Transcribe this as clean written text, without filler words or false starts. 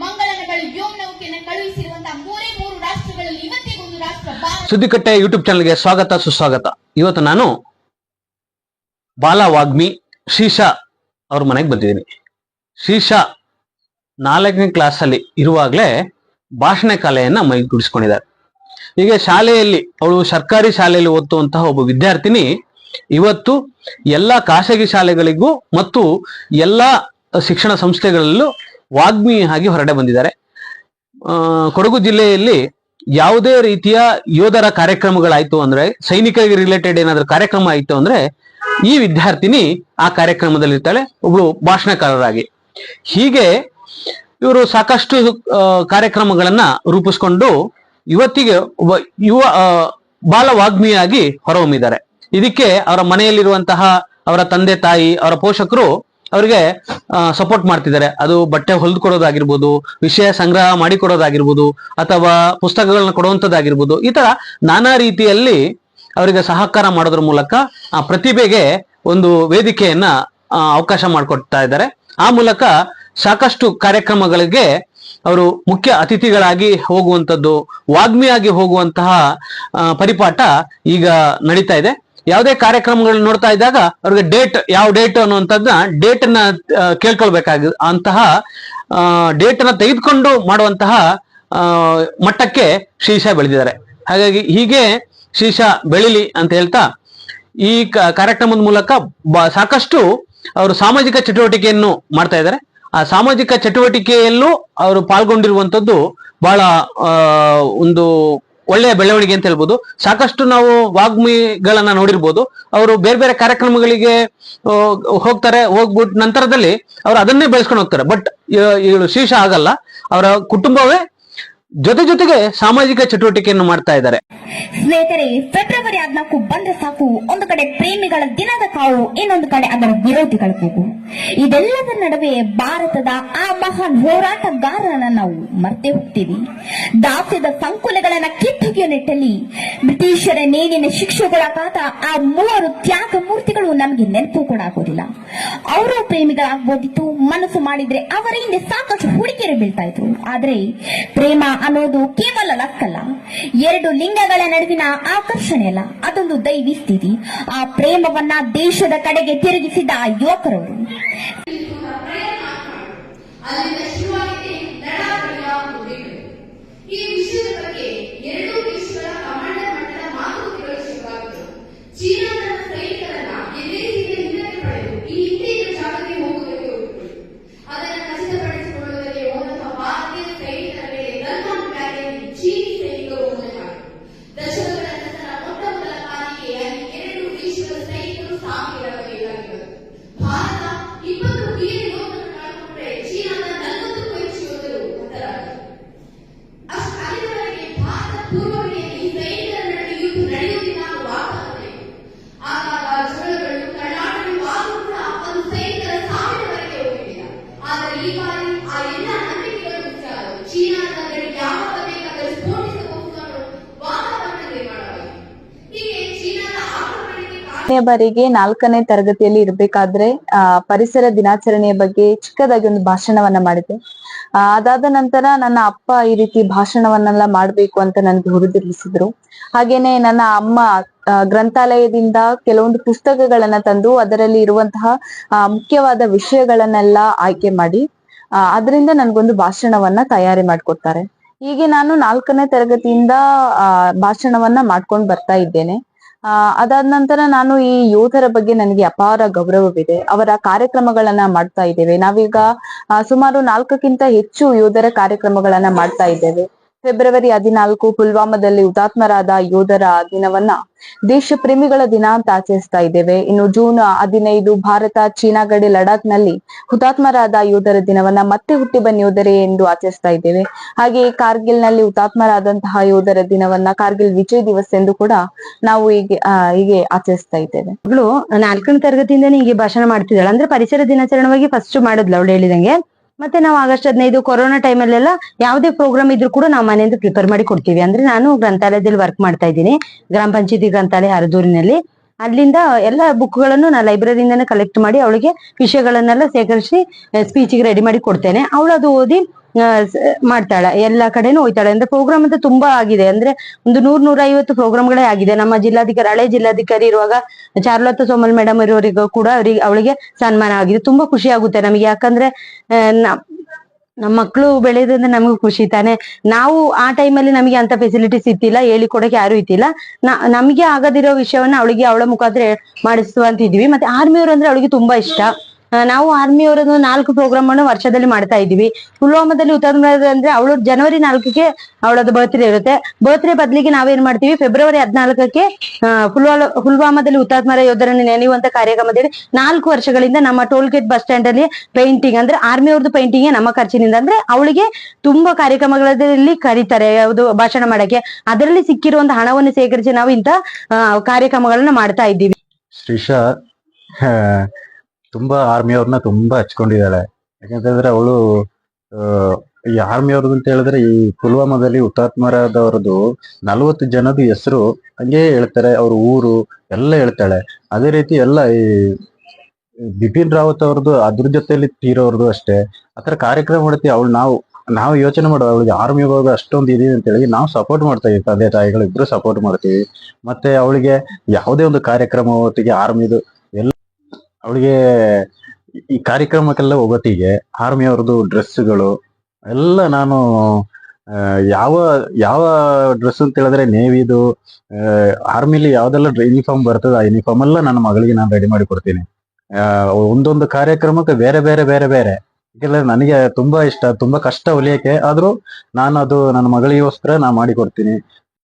ಮಂಗಳನಗಳು ವ್ಯೋಮನೌಕೆಯನ್ನು ಕಳುಹಿಸಿರುವಂತಹ ಮೂರೇ ಮೂರು ರಾಷ್ಟ್ರಗಳಲ್ಲಿ ಇವತ್ತಿಗೊಂದು ರಾಷ್ಟ್ರ ಸುದ್ದಿಕಟ್ಟೆ ಯೂಟ್ಯೂಬ್ ಚಾನಲ್ಗೆ ಸ್ವಾಗತ ಸುಸ್ವಾಗತ. ಇವತ್ತು ನಾನು ಬಾಲ ವಾಗ್ಮಿ ಶ್ರೀಶಾ ಅವ್ರ ಮನೆಗೆ ಬಂದಿದ್ದೀನಿ. ಶ್ರೀಶಾ 4ನೇ ಕ್ಲಾಸಲ್ಲಿ ಇರುವಾಗಲೇ ಭಾಷಣ ಕಲೆಯನ್ನ ಮೈಗೂಡಿಸ್ಕೊಂಡಿದ್ದಾರೆ. ಹೀಗೆ ಶಾಲೆಯಲ್ಲಿ ಅವಳು ಸರ್ಕಾರಿ ಶಾಲೆಯಲ್ಲಿ ಓದುವಂತಹ ಒಬ್ಬ ವಿದ್ಯಾರ್ಥಿನಿ ಇವತ್ತು ಎಲ್ಲ ಖಾಸಗಿ ಶಾಲೆಗಳಿಗೂ ಮತ್ತು ಎಲ್ಲ ಶಿಕ್ಷಣ ಸಂಸ್ಥೆಗಳಲ್ಲೂ ವಾಗ್ಮಿ ಆಗಿ ಹೊರಡೆ ಬಂದಿದ್ದಾರೆ. ಕೊಡಗು ಜಿಲ್ಲೆಯಲ್ಲಿ ಯಾವುದೇ ರೀತಿಯ ಯೋಧರ ಕಾರ್ಯಕ್ರಮಗಳಾಯ್ತು ಅಂದ್ರೆ, ಸೈನಿಕರಿಗೆ ರಿಲೇಟೆಡ್ ಏನಾದ್ರೂ ಕಾರ್ಯಕ್ರಮ ಆಯ್ತು ಅಂದ್ರೆ ಈ ವಿದ್ಯಾರ್ಥಿನಿ ಆ ಕಾರ್ಯಕ್ರಮದಲ್ಲಿ ಇರ್ತಾಳೆ, ಒಬ್ಳು ಭಾಷಣಕಾರರಾಗಿ. ಹೀಗೆ ಇವರು ಸಾಕಷ್ಟು ಕಾರ್ಯಕ್ರಮಗಳನ್ನ ರೂಪಿಸ್ಕೊಂಡು ಇವತ್ತಿಗೆ ಒಬ್ಬ ಯುವ ಬಾಲ ವಾಗ್ಮಿಯಾಗಿ ಹೊರಹೊಮ್ಮಿದ್ದಾರೆ. ಇದಕ್ಕೆ ಅವರ ಮನೆಯಲ್ಲಿರುವಂತಹ ಅವರ ತಂದೆ ತಾಯಿ, ಅವರ ಪೋಷಕರು ಅವರಿಗೆ ಸಪೋರ್ಟ್ ಮಾಡ್ತಿದ್ದಾರೆ. ಅದು ಬಟ್ಟೆ ಹೊಲಿದು ಕೊಡೋದಾಗಿರ್ಬೋದು, ವಿಷಯ ಸಂಗ್ರಹ ಮಾಡಿ ಕೊಡೋದಾಗಿರ್ಬೋದು, ಅಥವಾ ಪುಸ್ತಕಗಳನ್ನ ಕೊಡುವಂಥದ್ದಾಗಿರ್ಬೋದು. ಈ ತರ ನಾನಾ ರೀತಿಯಲ್ಲಿ ಅವರಿಗೆ ಸಹಕಾರ ಮಾಡೋದ್ರ ಮೂಲಕ ಆ ಪ್ರತಿಭೆಗೆ ಒಂದು ವೇದಿಕೆಯನ್ನ ಅವಕಾಶ ಮಾಡಿಕೊಡ್ತಾ ಇದ್ದಾರೆ. ಆ ಮೂಲಕ ಸಾಕಷ್ಟು ಕಾರ್ಯಕ್ರಮಗಳಿಗೆ ಅವರು ಮುಖ್ಯ ಅತಿಥಿಗಳಾಗಿ ಹೋಗುವಂಥದ್ದು, ವಾಗ್ಮಿಯಾಗಿ ಹೋಗುವಂತಹ ಪರಿಪಾಠ ಈಗ ನಡೀತಾ ಇದೆ. ಯಾವುದೇ ಕಾರ್ಯಕ್ರಮಗಳನ್ನ ನೋಡ್ತಾ ಇದ್ದಾಗ ಅವ್ರಿಗೆ ಯಾವ ಡೇಟ್ ಅನ್ನುವಂಥದ್ದನ್ನ ಡೇಟನ್ನ ಕೇಳ್ಕೊಳ್ಬೇಕಾಗ ಅಂತಹ ಡೇಟನ್ನ ತೆಗೆದುಕೊಂಡು ಮಾಡುವಂತಹ ಮಟ್ಟಕ್ಕೆ ಶ್ರೀಶಾ ಬೆಳೆದಿದ್ದಾರೆ. ಹಾಗಾಗಿ ಹೀಗೆ ಶ್ರೀಶಾ ಬೆಳಿಲಿ ಅಂತ ಹೇಳ್ತಾ ಈ ಕಾರ್ಯಕ್ರಮದ ಮೂಲಕ ಸಾಕಷ್ಟು ಅವರು ಸಾಮಾಜಿಕ ಚಟುವಟಿಕೆಯನ್ನು ಮಾಡ್ತಾ ಇದ್ದಾರೆ. ಆ ಸಾಮಾಜಿಕ ಚಟುವಟಿಕೆಯಲ್ಲೂ ಅವರು ಪಾಲ್ಗೊಂಡಿರುವಂತದ್ದು ಬಹಳ ಒಂದು ಒಳ್ಳೆಯ ಬೆಳವಣಿಗೆ ಅಂತ ಹೇಳ್ಬೋದು. ಸಾಕಷ್ಟು ನಾವು ವಾಗ್ಮಿಗಳನ್ನ ನೋಡಿರ್ಬೋದು. ಅವರು ಬೇರೆ ಬೇರೆ ಕಾರ್ಯಕ್ರಮಗಳಿಗೆ ಹೋಗ್ತಾರೆ, ಹೋಗ್ಬಿಟ್ಟು ನಂತರದಲ್ಲಿ ಅವರು ಅದನ್ನೇ ಬೆಳೆಸ್ಕೊಂಡು ಹೋಗ್ತಾರೆ. ಬಟ್ ಇವಳು ಶ್ರೀಶಾ ಆಗಲ್ಲ. ಅವರ ಕುಟುಂಬವೇ ಜೊತೆಗೆ ಸಾಮಾಜಿಕ ಚಟುವಟಿಕೆಯನ್ನು ಮಾಡ್ತಾ ಇದ್ದಾರೆ. ಸ್ನೇಹಿತರೆ, ಫೆಬ್ರವರಿ 14 ಬಂದ್ರೆ ಸಾಕು, ಒಂದು ಕಡೆ ಪ್ರೇಮಿಗಳ ದಿನದ ಕಾವು, ಇನ್ನೊಂದು ಕಡೆ ಅದರ ವಿರೋಧಿಗಳ ಕೂಗು. ಇದೆಲ್ಲದರ ನಡುವೆ ಭಾರತದ ಆ ಮಹಾನ್ ಹೋರಾಟಗಾರರನ್ನ ನಾವು ಮರ್ತೆ ಹೋಗ್ತೀವಿ. ದಾಸ್ಯದ ಸಂಕುಲಗಳನ್ನ ಕಿತ್ತೊಗೆಯುವ ನಿಟ್ಟಲ್ಲಿ ಬ್ರಿಟಿಷರ ನೇಣಿನ ಶಿಕ್ಷೆಗೊಳಗಾದ ಆ 3 ತ್ಯಾಗ ಮೂರ್ತಿಗಳು ನಮಗೆ ನೆನಪು ಕೂಡ ಆಗೋದಿಲ್ಲ. ಅವರು ಪ್ರೇಮಿಗಳಾಗ್ಬೋದಿತ್ತು, ಮನಸ್ಸು ಮಾಡಿದ್ರೆ ಅವರ ಹಿಂದೆ ಸಾಕಷ್ಟು ಹುಡುಗಿಯರು ಬೀಳ್ತಾ ಇದ್ರು. ಆದ್ರೆ ಪ್ರೇಮ ಅನ್ನೋದು ಕೇವಲ ಲಕ್ಕಲ್ಲ, 2 ಲಿಂಗಗಳ ನಡುವಿನ ಆಕರ್ಷಣೆ ಅಲ್ಲ, ಅದೊಂದು ದೈವಿ ಸ್ಥಿತಿ. ಆ ಪ್ರೇಮವನ್ನ ದೇಶದ ಕಡೆಗೆ ತಿರುಗಿಸಿದ ಯುವಕರವರು. ಈ ವಿಷಯದ ಬಗ್ಗೆ 2 ದೇಶಗಳ ಕಮಾಂಡರ್ ಮಟ್ಟದ ಮಾತುಕತೆಗಳು ಶುರುವಾಗಿದ್ದವು. ಚೀನಾ ತನ್ನ ಸೈನಿಕರನ್ನ ಎಲ್ಲೇ ರೀತಿಯ ಹಿನ್ನಡೆ ಪಡೆದು ಈ ಹಿಂದೆ ಇದ್ದ ಜಾಗಕ್ಕೆ ಹೋಗುವುದಕ್ಕೆ ಹೊರಟಿತು. ಅದನ್ನು ಖಚಿತಪಡಿಸಿಕೊಳ್ಳುವುದಕ್ಕೆ ಹೋದಂತಹ ಭಾರತೀಯ ಸೈನಿಕರ ಮೇಲೆ ಗನ್ಮನ್ ಬ್ಯಾಟೆಯಲ್ಲಿ ಚೀನಿ ಸೈನಿಕರು ಹಲ್ಲೆ ಮಾಡಿದರು. ದಶಕಗಳ ನಂತರ ಮೊಟ್ಟಮೊದಲ ಬಾರಿಗೆ ಅಲ್ಲಿ 2 ದೇಶಗಳ ಸೈನಿಕರು ಸಾವಿರಬೇಕಾಗಿತ್ತು. ಭಾರತ 20 ಹಿರಿಯ ಯೋಧರನ್ನು ಕಳೆದುಕೊಂಡರೆ ಚೀನಾದ 40ಕ್ಕೂ ಹೆಚ್ಚು ಯೋಧರು ಹತರಾದರು. ಅಲ್ಲಿವರೆಗೆ ಭಾರತ ಪೂರ್ವಗಡಿಯಲ್ಲಿ ಸೈನಿಕರ ನಡುವೆ ಯುದ್ಧ ನಡೆಯುವುದಿಲ್ಲ ಅನ್ನೋ ವಾತಾವರಣ ಇತ್ತು. ಆಗಾಗ ಜಗಳಗಳು, ಕಳ್ಳಾಟಗಳು ಆದರೂ ಕೂಡ ಅದು ಸೈನಿಕರ ಸಾವಿರವರೆಗೆ ಹೋಗಿಲ್ಲ. ಆದರೆ ಈ ಬಾರಿ ಆ ಎಲ್ಲ ನಂಬಿಕೆಗಳು ಮುಚ್ಚಾದವು. ಚೀನಾದ ಗಡಿಗೆ ಯಾವಾಗ ಬೇಕಾದರೆ ಸ್ಫೋಟಿಸಬಹುದು ಅನ್ನೋ ವಾತಾವರಣ ನಿರ್ಮಾಣವಾಯಿತು. ಹೀಗೆ ಚೀನಾದ ಆಕ್ರಮಣಕ್ಕೆ ಬಾರಿಗೆ 4ನೇ ತರಗತಿಯಲ್ಲಿ ಇರಬೇಕಾದ್ರೆ ಪರಿಸರ ದಿನಾಚರಣೆಯ ಬಗ್ಗೆ ಚಿಕ್ಕದಾಗಿ ಒಂದು ಭಾಷಣವನ್ನ ಮಾಡಿದೆ. ಅದಾದ ನಂತರ ನನ್ನ ಅಪ್ಪ ಈ ರೀತಿ ಭಾಷಣವನ್ನೆಲ್ಲ ಮಾಡ್ಬೇಕು ಅಂತ ನನ್ಗೆ ಹುರಿದುಂಬಿಸಿದ್ರು. ಹಾಗೇನೆ ನನ್ನ ಅಮ್ಮ ಗ್ರಂಥಾಲಯದಿಂದ ಕೆಲವೊಂದು ಪುಸ್ತಕಗಳನ್ನ ತಂದು ಅದರಲ್ಲಿ ಇರುವಂತಹ ಮುಖ್ಯವಾದ ವಿಷಯಗಳನ್ನೆಲ್ಲ ಆಯ್ಕೆ ಮಾಡಿ ಅದರಿಂದ ನನ್ಗೊಂದು ಭಾಷಣವನ್ನ ತಯಾರಿ ಮಾಡ್ಕೊಡ್ತಾರೆ. ಹೀಗೆ ನಾನು 4ನೇ ತರಗತಿಯಿಂದ ಭಾಷಣವನ್ನ ಮಾಡ್ಕೊಂಡು ಬರ್ತಾ ಇದ್ದೇನೆ. ಅದಾದ ನಂತರ ನಾನು ಈ ಯೋಧರ ಬಗ್ಗೆ ನನಗೆ ಅಪಾರ ಗೌರವವಿದೆ. ಅವರ ಕಾರ್ಯಕ್ರಮಗಳನ್ನ ಮಾಡ್ತಾ ಇದ್ದೇವೆ. ನಾವೀಗ ಸುಮಾರು 4ಕ್ಕಿಂತ ಹೆಚ್ಚು ಯೋಧರ ಕಾರ್ಯಕ್ರಮಗಳನ್ನ ಮಾಡ್ತಾ ಇದ್ದೇವೆ. ಫೆಬ್ರವರಿ 14 ಪುಲ್ವಾಮಾದಲ್ಲಿ ಹುತಾತ್ಮರಾದ ಯೋಧರ ದಿನವನ್ನ ದೇಶ ಪ್ರೇಮಿಗಳ ದಿನ ಅಂತ ಆಚರಿಸ್ತಾ ಇದ್ದೇವೆ. ಇನ್ನು ಜೂನ್ 15 ಭಾರತ ಚೀನಾ ಗಡಿ ಲಡಾಖ್ ನಲ್ಲಿ ಹುತಾತ್ಮರಾದ ಯೋಧರ ದಿನವನ್ನ ಮತ್ತೆ ಹುಟ್ಟಿ ಬನ್ನಿ ಯೋಧರೇ ಎಂದು ಆಚರಿಸ್ತಾ ಇದ್ದೇವೆ. ಹಾಗೆ ಕಾರ್ಗಿಲ್ ನಲ್ಲಿ ಹುತಾತ್ಮರಾದಂತಹ ಯೋಧರ ದಿನವನ್ನ ಕಾರ್ಗಿಲ್ ವಿಜಯ್ ದಿವಸ್ ಎಂದು ಕೂಡ ನಾವು ಹೀಗೆ ಆಚರಿಸ್ತಾ ಇದ್ದೇವೆ. ಮಗಳು 4ನೇ ತರಗತಿಯಿಂದನೇ ಹೀಗೆ ಭಾಷಣ ಮಾಡ್ತಿದ್ದಾಳೆ. ಅಂದ್ರೆ ಪರಿಸರ ದಿನಾಚರಣೆವಾಗಿ ಫಸ್ಟ್ ಮಾಡಿದ್ಲು ಅವಳು ಹೇಳಿದಂಗೆ. ಮತ್ತೆ ನಾವು ಆಗಸ್ಟ್ 15 ಕೊರೋನಾ ಟೈಮಲ್ಲೆಲ್ಲ ಯಾವುದೇ ಪ್ರೋಗ್ರಾಮ್ ಇದ್ರು ಕೂಡ ನಾವು ಮನೆಯಿಂದ ಪ್ರಿಪೇರ್ ಮಾಡಿ ಕೊಡ್ತೀವಿ. ಅಂದ್ರೆ ನಾನು ಗ್ರಂಥಾಲಯದಲ್ಲಿ ವರ್ಕ್ ಮಾಡ್ತಾ ಇದ್ದೀನಿ, ಗ್ರಾಮ ಪಂಚಾಯತಿ ಗ್ರಂಥಾಲಯ ಹರದೂರಿನಲ್ಲಿ. ಅಲ್ಲಿಂದ ಎಲ್ಲ ಬುಕ್ಗಳನ್ನು ನಾನು ಲೈಬ್ರರಿಯಿಂದನೇ ಕಲೆಕ್ಟ್ ಮಾಡಿ ಅವಳಿಗೆ ವಿಷಯಗಳನ್ನೆಲ್ಲ ಸೇಕರಿಸಿ ಸ್ಪೀಚಿಗೆ ರೆಡಿ ಮಾಡಿ ಕೊಡ್ತೇನೆ. ಅವಳು ಅದು ಓದಿ ಮಾಡ್ತಾಳೆ, ಎಲ್ಲ ಕಡೆನೂ ಹೋಯ್ತಾಳೆ. ಅಂದ್ರೆ ಪ್ರೋಗ್ರಾಮ್ ಅಂತ ತುಂಬಾ ಆಗಿದೆ, ಅಂದ್ರೆ ಒಂದು 100-150 ಪ್ರೋಗ್ರಾಮ್ಗಳೇ ಆಗಿದೆ. ನಮ್ಮ ಜಿಲ್ಲಾಧಿಕಾರಿ, ಹಳೆ ಜಿಲ್ಲಾಧಿಕಾರಿ ಇರುವಾಗ ಚಾರುಲತಾ ಸೋಮಲ್ ಮೇಡಮ್ ಇರೋರಿಗೂ ಕೂಡ ಅವಳಿಗೆ ಸನ್ಮಾನ ಆಗಿದೆ. ತುಂಬಾ ಖುಷಿ ಆಗುತ್ತೆ ನಮಗೆ, ಯಾಕಂದ್ರೆ ನಮ್ಮ ಮಕ್ಕಳು ಬೆಳೆಯೋದ್ರಿಂದ ನಮಗೂ ಖುಷಿ ತಾನೆ. ನಾವು ಆ ಟೈಮಲ್ಲಿ ನಮಗೆ ಅಂತ ಫೆಸಿಲಿಟೀಸ್ ಇತ್ತಿಲ್ಲ, ಹೇಳಿಕೊಡಕ್ಕೆ ಯಾರು ಇತ್ತಿಲ್ಲ. ನಮಗೆ ಆಗದಿರೋ ವಿಷಯವನ್ನ ಅವಳಿಗೆ ಅವಳ ಮುಖಾಂತರ ಮಾಡಿಸುವಂತಿದ್ವಿ. ಮತ್ತೆ ಆರ್ಮಿಯವರು ಅಂದ್ರೆ ಅವಳಿಗೆ ತುಂಬಾ ಇಷ್ಟ. ನಾವು ಆರ್ಮಿಯವರದ್ದು 4 ಪ್ರೋಗ್ರಾಮ್ ಅನ್ನು ವರ್ಷದಲ್ಲಿ ಮಾಡ್ತಾ ಇದ್ದೀವಿ. ಪುಲ್ವಾಮಾದಲ್ಲಿ ಹುತಾತ್ಮ ಅಂದ್ರೆ ಅವಳು ಜನವರಿ 4ಕ್ಕೆ ಅವಳದ್ದು ಬರ್ತ್ಡೇ ಇರುತ್ತೆ. ಬರ್ತ್ಡೇ ಬದಲಿಗೆ ನಾವೇನ್ ಮಾಡ್ತೀವಿ, ಫೆಬ್ರವರಿ 14ಕ್ಕೆ ಪುಲ್ವಾಮಾದಲ್ಲಿ ಹುತಾತ್ಮರ ಯೋಧರನ್ನು ನೆನೆಯುವಂತ ಕಾರ್ಯಕ್ರಮದಲ್ಲಿ 4 ವರ್ಷಗಳಿಂದ ನಮ್ಮ ಟೋಲ್ ಗೇಟ್ ಬಸ್ ಸ್ಟ್ಯಾಂಡ್ ಅಲ್ಲಿ ಪೇಂಟಿಂಗ್, ಅಂದ್ರೆ ಆರ್ಮಿ ಅವ್ರದ್ದು ಪೇಂಟಿಂಗ್ ನಮ್ಮ ಖರ್ಚಿನಿಂದ. ಅಂದ್ರೆ ಅವಳಿಗೆ ತುಂಬಾ ಕಾರ್ಯಕ್ರಮಗಳಲ್ಲಿ ಕರೀತಾರೆ, ಯಾವುದು ಭಾಷಣ ಮಾಡಕ್ಕೆ. ಅದರಲ್ಲಿ ಸಿಕ್ಕಿರುವಂತ ಹಣವನ್ನು ಸೇಕರಿಸಿ ನಾವು ಇಂತ ಕಾರ್ಯಕ್ರಮಗಳನ್ನ ಮಾಡ್ತಾ ಇದ್ದೀವಿ. ಶ್ರೀಶಾ ತುಂಬಾ ಆರ್ಮಿಯವ್ರನ್ನ ತುಂಬಾ ಹಚ್ಕೊಂಡಿದ್ದಾಳೆ. ಯಾಕಂತಂದ್ರೆ ಅವಳು ಈ ಆರ್ಮಿಯವ್ರದ್ದು ಅಂತ ಹೇಳಿದ್ರೆ ಈ ಪುಲ್ವಾಮಾದಲ್ಲಿ ಹುತಾತ್ಮರಾದವ್ರದ್ದು 40 ಜನದ ಹೆಸರು ಹಂಗೆ ಹೇಳ್ತಾರೆ, ಅವ್ರ ಊರು ಎಲ್ಲ ಹೇಳ್ತಾಳೆ. ಅದೇ ರೀತಿ ಎಲ್ಲ ಈ ಬಿಪಿನ್ ರಾವತ್ ಅವ್ರದ್ದು ಅದ್ರ ಜೊತೆಲಿ ತೀರೋರ್ದು ಅಷ್ಟೇ. ಆತರ ಕಾರ್ಯಕ್ರಮ ಮಾಡ್ತೀವಿ. ಅವಳು ನಾವು ಯೋಚನೆ ಮಾಡೋದು, ಅವಳಿಗೆ ಆರ್ಮಿ ಹೋಗೋದು ಅಷ್ಟೊಂದು ಇದೆ ಅಂತ ಹೇಳಿ ನಾವು ಸಪೋರ್ಟ್ ಮಾಡ್ತಾ ಇದ್ದೀವಿ, ತಂದೆ ತಾಯಿಗಳು ಇಬ್ರು ಸಪೋರ್ಟ್ ಮಾಡ್ತೀವಿ. ಮತ್ತೆ ಅವಳಿಗೆ ಯಾವುದೇ ಒಂದು ಕಾರ್ಯಕ್ರಮ ಹೊತ್ತಿಗೆ ಆರ್ಮಿದು ಎಲ್ಲ ಅವಳಿಗೆ ಈ ಕಾರ್ಯಕ್ರಮಕ್ಕೆಲ್ಲ ಹೋಗೋತ್ತಿಗೆ ಆರ್ಮಿ ಅವ್ರದ್ದು ಡ್ರೆಸ್ಗಳು ಎಲ್ಲ ನಾನು ಯಾವ ಡ್ರೆಸ್ ಅಂತ ಹೇಳಿದ್ರೆ ನೇವಿದು, ಆರ್ಮಿಲಿ ಯಾವ್ದೆಲ್ಲ ಯೂನಿಫಾರ್ಮ್ ಬರ್ತದೆ ಆ ಯೂನಿಫಾರ್ಮ್ ಎಲ್ಲ ನನ್ನ ಮಗಳಿಗೆ ನಾನು ರೆಡಿ ಮಾಡಿ ಕೊಡ್ತೀನಿ. ಒಂದೊಂದು ಕಾರ್ಯಕ್ರಮಕ್ಕೆ ಬೇರೆ ಬೇರೆ ಬೇರೆ ಬೇರೆ. ಯಾಕೆಂದ್ರೆ ನನಗೆ ತುಂಬಾ ಇಷ್ಟ, ತುಂಬಾ ಕಷ್ಟ ಹೊಲಿಯಕ್ಕೆ, ಆದ್ರೂ ನಾನು ಅದು ನನ್ನ ಮಗಳಿಗೋಸ್ಕರ ನಾ ಮಾಡಿ ಕೊಡ್ತೀನಿ.